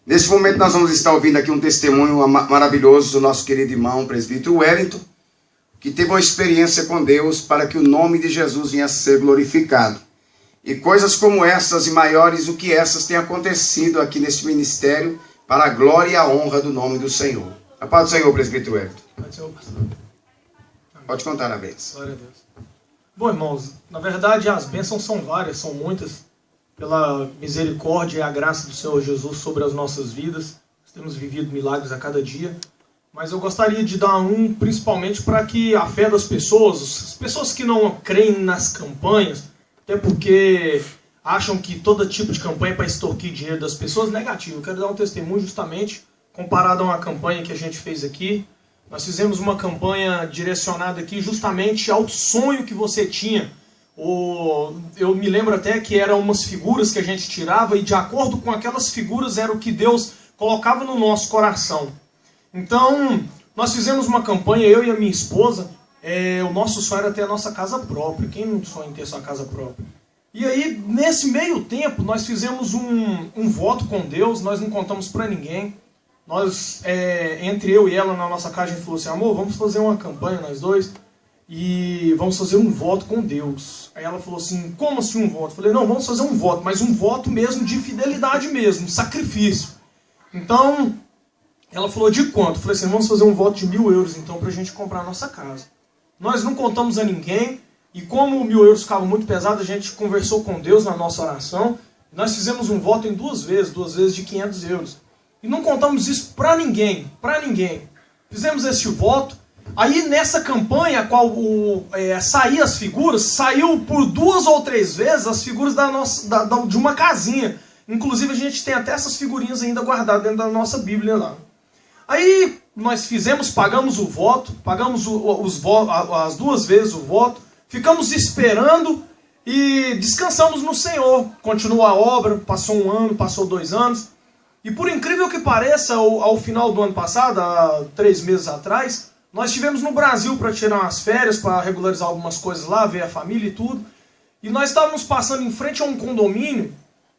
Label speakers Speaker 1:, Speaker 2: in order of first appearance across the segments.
Speaker 1: Neste momento nós vamos estar ouvindo aqui um testemunho maravilhoso do nosso querido irmão, presbítero Wellington, que teve uma experiência com Deus para que o nome de Jesus venha a ser glorificado. E coisas como essas e maiores do que essas têm acontecido aqui neste ministério para a glória e a honra do nome do Senhor. A paz do Senhor, presbítero Wellington.
Speaker 2: Pode ser, pastor.
Speaker 1: Pode contar a bênção.
Speaker 2: Glória a Deus. Bom, irmãos, na verdade as bênçãos são várias, são muitas. Pela misericórdia e a graça do Senhor Jesus sobre as nossas vidas. Nós temos vivido milagres a cada dia. Mas eu gostaria de dar principalmente para que a fé das pessoas, as pessoas que não creem nas campanhas, até porque acham que todo tipo de campanha é para extorquir dinheiro das pessoas, negativo. Eu quero dar um testemunho justamente comparado a uma campanha que a gente fez aqui. Nós fizemos uma campanha direcionada aqui justamente ao sonho que você tinha. Eu me lembro até que eram umas figuras que a gente tirava e de acordo com aquelas figuras era o que Deus colocava no nosso coração. Então, nós fizemos uma campanha, eu e a minha esposa, o nosso sonho era ter a nossa casa própria. Quem não sonha em ter sua casa própria? E aí, nesse meio tempo, nós fizemos um voto com Deus, nós não contamos para ninguém. Nós, entre eu e ela na nossa casa, a gente falou assim, amor, vamos fazer uma campanha, nós dois, e vamos fazer um voto com Deus. Aí ela falou assim, como assim um voto? Eu falei, não, vamos fazer um voto, mas um voto mesmo de fidelidade mesmo, um sacrifício. Então, ela falou, de quanto? Eu falei assim, vamos fazer um voto de 1.000 euros então pra gente comprar a nossa casa. Nós não contamos a ninguém, e como 1.000 euros ficava muito pesado, a gente conversou com Deus na nossa oração, nós fizemos um voto em duas vezes de 500 euros. E não contamos isso pra ninguém, Fizemos esse voto. Aí nessa campanha, a qual saía as figuras, saiu por 2 ou 3 vezes as figuras de uma casinha. Inclusive a gente tem até essas figurinhas ainda guardadas dentro da nossa Bíblia lá. Aí nós pagamos o voto, pagamos as 2 vezes o voto, ficamos esperando e descansamos no Senhor. Continuou a obra, passou 1 ano, passou 2 anos. E por incrível que pareça, ao final do ano passado, há 3 meses atrás, nós estivemos no Brasil para tirar umas férias, para regularizar algumas coisas lá, ver a família e tudo. E nós estávamos passando em frente a um condomínio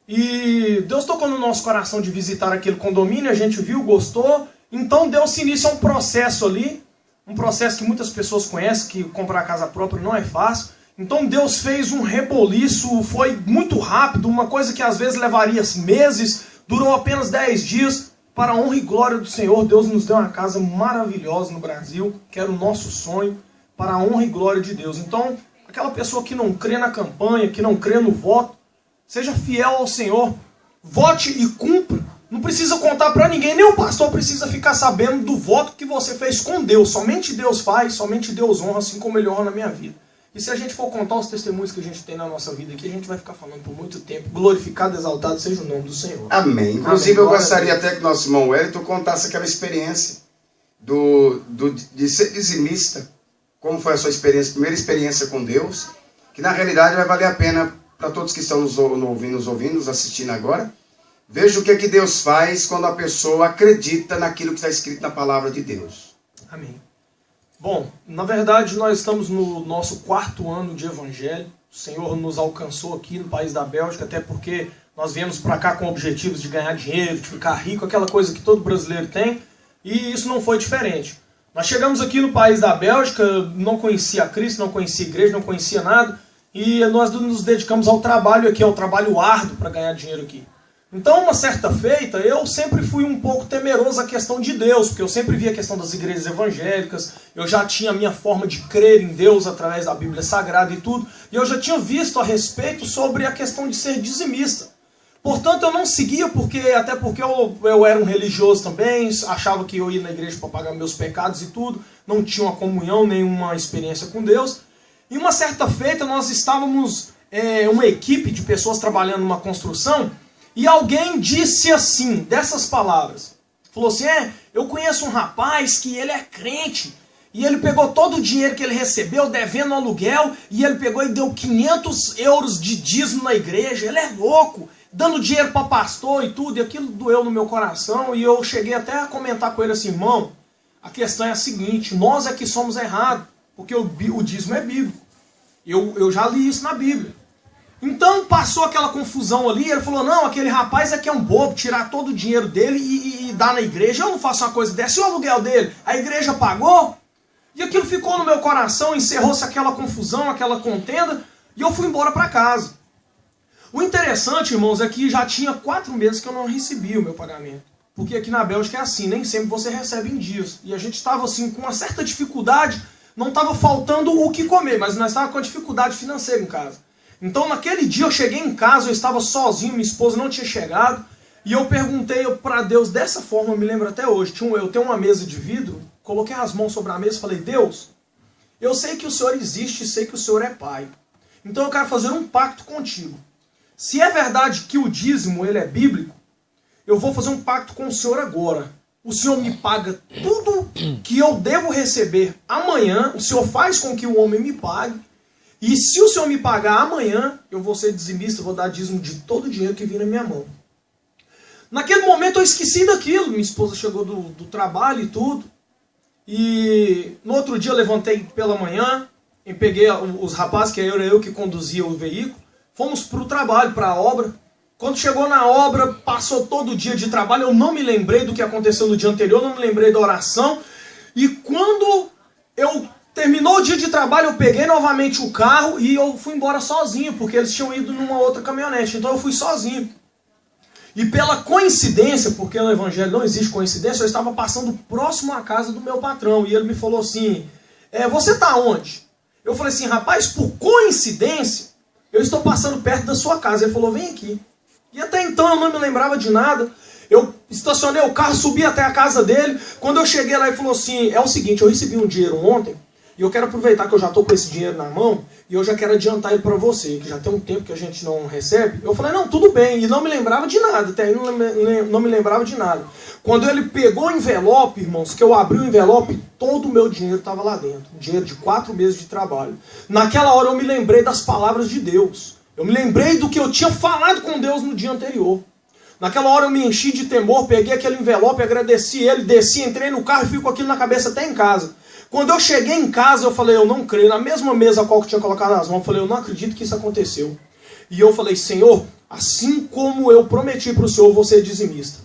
Speaker 2: e Deus tocou no nosso coração de visitar aquele condomínio, a gente viu, gostou. Então Deus inicia um processo ali, um processo que muitas pessoas conhecem, que comprar casa própria não é fácil. Então Deus fez um reboliço, foi muito rápido, uma coisa que às vezes levaria meses, durou apenas 10 dias. Para a honra e glória do Senhor, Deus nos deu uma casa maravilhosa no Brasil, que era o nosso sonho, para a honra e glória de Deus. Então, aquela pessoa que não crê na campanha, que não crê no voto, seja fiel ao Senhor, vote e cumpra. Não precisa contar para ninguém, nem o pastor precisa ficar sabendo do voto que você fez com Deus. Somente Deus faz, somente Deus honra, assim como Ele honra na minha vida. E se a gente for contar os testemunhos que a gente tem na nossa vida aqui, a gente vai ficar falando por muito tempo. Glorificado, exaltado seja o nome do Senhor.
Speaker 1: Amém. Inclusive, eu gostaria até que nosso irmão Wellington contasse aquela experiência de ser dizimista. Como foi a sua primeira experiência com Deus. Que na realidade vai valer a pena para todos que estão nos ouvindo, nos assistindo agora. Veja o que Deus faz quando a pessoa acredita naquilo que está escrito na palavra de Deus.
Speaker 2: Amém. Bom, na verdade nós estamos no nosso 4º ano de Evangelho. O Senhor nos alcançou aqui no país da Bélgica, até porque nós viemos para cá com objetivos de ganhar dinheiro, de ficar rico, aquela coisa que todo brasileiro tem, e isso não foi diferente. Nós chegamos aqui no país da Bélgica, não conhecia a Cristo, não conhecia a igreja, não conhecia nada, e nós nos dedicamos ao trabalho aqui, ao trabalho árduo para ganhar dinheiro aqui. Então, uma certa feita, eu sempre fui um pouco temeroso à questão de Deus, porque eu sempre via a questão das igrejas evangélicas, eu já tinha a minha forma de crer em Deus através da Bíblia Sagrada e tudo, e eu já tinha visto a respeito sobre a questão de ser dizimista. Portanto, eu não seguia, até porque eu era um religioso também, achava que eu ia na igreja para pagar meus pecados e tudo, não tinha uma comunhão, nenhuma experiência com Deus. E uma certa feita, nós estávamos, uma equipe de pessoas trabalhando numa construção, e alguém disse assim, dessas palavras, falou assim, eu conheço um rapaz que ele é crente, e ele pegou todo o dinheiro que ele recebeu devendo aluguel, e ele pegou e deu 500 euros de dízimo na igreja, ele é louco, dando dinheiro para pastor e tudo, e aquilo doeu no meu coração, e eu cheguei até a comentar com ele assim, irmão, a questão é a seguinte, nós é que somos errados, porque o dízimo é bíblico, eu já li isso na Bíblia. Então passou aquela confusão ali, ele falou, não, aquele rapaz aqui é um bobo, tirar todo o dinheiro dele e dar na igreja, eu não faço uma coisa dessa, e o aluguel dele? A igreja pagou? E aquilo ficou no meu coração, encerrou-se aquela confusão, aquela contenda, e eu fui embora para casa. O interessante, irmãos, é que já tinha 4 meses que eu não recebia o meu pagamento. Porque aqui na Bélgica é assim, nem sempre você recebe em dias. E a gente estava assim, com uma certa dificuldade, não estava faltando o que comer, mas nós estávamos com dificuldade financeira em casa. Então naquele dia eu cheguei em casa, eu estava sozinho, minha esposa não tinha chegado, e eu perguntei para Deus dessa forma, eu me lembro até hoje, eu tenho uma mesa de vidro, coloquei as mãos sobre a mesa e falei, Deus, eu sei que o Senhor existe e sei que o Senhor é Pai. Então eu quero fazer um pacto contigo. Se é verdade que o dízimo ele é bíblico, eu vou fazer um pacto com o Senhor agora. O Senhor me paga tudo que eu devo receber amanhã, o Senhor faz com que o homem me pague, e se o Senhor me pagar amanhã, eu vou ser dizimista, vou dar dízimo de todo o dinheiro que vir na minha mão. Naquele momento eu esqueci daquilo, minha esposa chegou do trabalho e tudo, e no outro dia eu levantei pela manhã, e peguei os rapazes, que era eu que conduzia o veículo, fomos para o trabalho, para a obra. Quando chegou na obra, passou todo o dia de trabalho, eu não me lembrei do que aconteceu no dia anterior, não me lembrei da oração. E quando eu terminou o dia de trabalho, eu peguei novamente o carro e eu fui embora sozinho, porque eles tinham ido numa outra caminhonete, então eu fui sozinho. E pela coincidência, porque no Evangelho não existe coincidência, eu estava passando próximo à casa do meu patrão, e ele me falou assim, você está onde? Eu falei assim, rapaz, por coincidência, eu estou passando perto da sua casa. Ele falou, vem aqui. E até então eu não me lembrava de nada. Eu estacionei o carro, subi até a casa dele. Quando eu cheguei lá, ele falou assim, é o seguinte, eu recebi um dinheiro ontem, e eu quero aproveitar que eu já estou com esse dinheiro na mão, e eu já quero adiantar ele para você, que já tem um tempo que a gente não recebe. Eu falei, não, tudo bem. E não me lembrava de nada, até aí não me lembrava de nada. Quando ele pegou o envelope, irmãos, que eu abri o envelope, todo o meu dinheiro estava lá dentro. Dinheiro de 4 meses de trabalho. Naquela hora eu me lembrei das palavras de Deus. Eu me lembrei do que eu tinha falado com Deus no dia anterior. Naquela hora eu me enchi de temor, peguei aquele envelope, agradeci ele, desci, entrei no carro e fui com aquilo na cabeça até em casa. Quando eu cheguei em casa, eu falei, eu não creio. Na mesma mesa a qual eu tinha colocado as mãos, eu falei, eu não acredito que isso aconteceu. E eu falei, Senhor, assim como eu prometi para o Senhor, eu vou ser dizimista.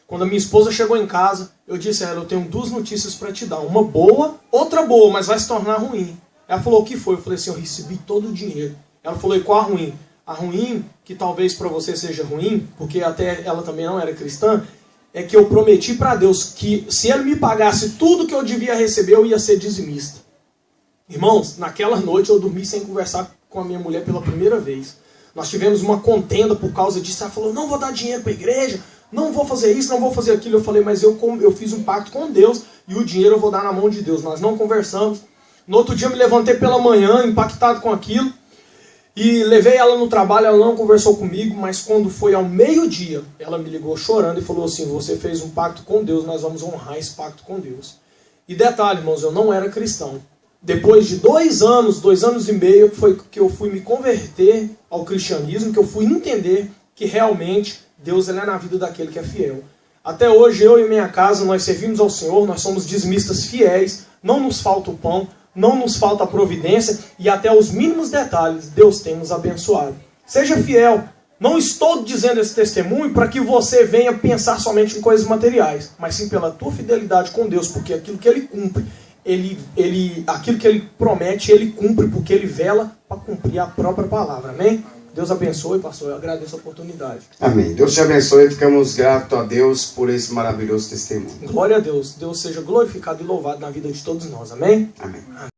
Speaker 2: Quando a minha esposa chegou em casa, eu disse a ela, eu tenho 2 notícias para te dar. Uma boa, outra boa, mas vai se tornar ruim. Ela falou, o que foi? Eu falei assim, eu recebi todo o dinheiro. Ela falou, e qual a ruim? A ruim, que talvez para você seja ruim, porque até ela também não era cristã, é que eu prometi para Deus que se Ele me pagasse tudo que eu devia receber, eu ia ser dizimista. Irmãos, naquela noite eu dormi sem conversar com a minha mulher pela primeira vez. Nós tivemos uma contenda por causa disso. Ela falou, não vou dar dinheiro para a igreja, não vou fazer isso, não vou fazer aquilo. Eu falei, mas eu fiz um pacto com Deus e o dinheiro eu vou dar na mão de Deus. Nós não conversamos. No outro dia eu me levantei pela manhã, impactado com aquilo. E levei ela no trabalho, ela não conversou comigo, mas quando foi ao meio-dia, ela me ligou chorando e falou assim, você fez um pacto com Deus, nós vamos honrar esse pacto com Deus. E detalhe, irmãos, eu não era cristão. Depois de 2 anos, 2 anos e meio, foi que eu fui me converter ao cristianismo, que eu fui entender que realmente Deus ele é na vida daquele que é fiel. Até hoje, eu e minha casa, nós servimos ao Senhor, nós somos dizimistas fiéis, não nos falta o pão, não nos falta a providência e até os mínimos detalhes Deus tem nos abençoado. Seja fiel. Não estou dizendo esse testemunho para que você venha pensar somente em coisas materiais, mas sim pela tua fidelidade com Deus, porque aquilo que Ele cumpre, aquilo que Ele promete, Ele cumpre, porque Ele vela para cumprir a própria palavra. Amém? Deus abençoe, pastor. Eu agradeço a oportunidade.
Speaker 1: Amém. Deus te abençoe e ficamos gratos a Deus por esse maravilhoso testemunho.
Speaker 2: Glória a Deus. Deus seja glorificado e louvado na vida de todos nós. Amém?
Speaker 1: Amém.